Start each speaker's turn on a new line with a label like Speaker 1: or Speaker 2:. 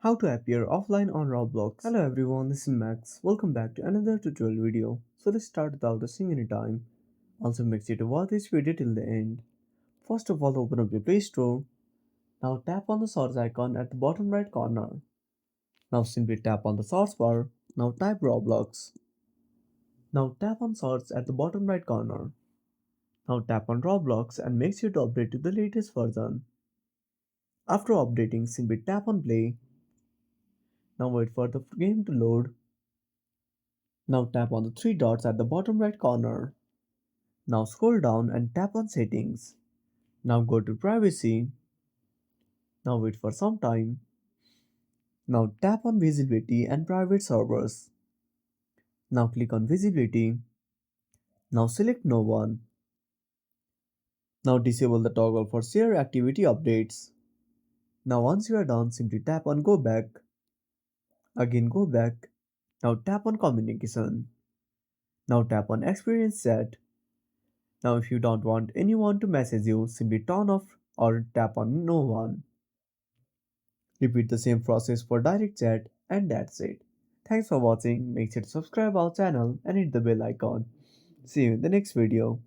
Speaker 1: How to appear offline on Roblox. Hello everyone, this is Max. Welcome back to another tutorial video. So let's start without wasting any time. Also make sure to watch this video till the end. First of all, open up your Play Store. Now tap on the source icon at the bottom right corner. Now simply tap on the source bar. Now type Roblox. Now tap on source at the bottom right corner. Now tap on Roblox and make sure to update to the latest version. After updating, simply tap on play. Now wait for the game to load. Now tap on the three dots at the bottom right corner. Now scroll down and tap on settings. Now go to privacy. Now wait for some time. Now tap on visibility and private servers. Now click on visibility. Now select no one. Now disable the toggle for share activity updates. Now once you are done, simply tap on go back. Again go back. Now tap on communication. Now tap on experience chat. Now if you don't want anyone to message you, simply turn off or tap on no one. Repeat the same process for direct chat and that's it. Thanks for watching. Make sure to subscribe our channel and hit the bell icon. See you in the next video.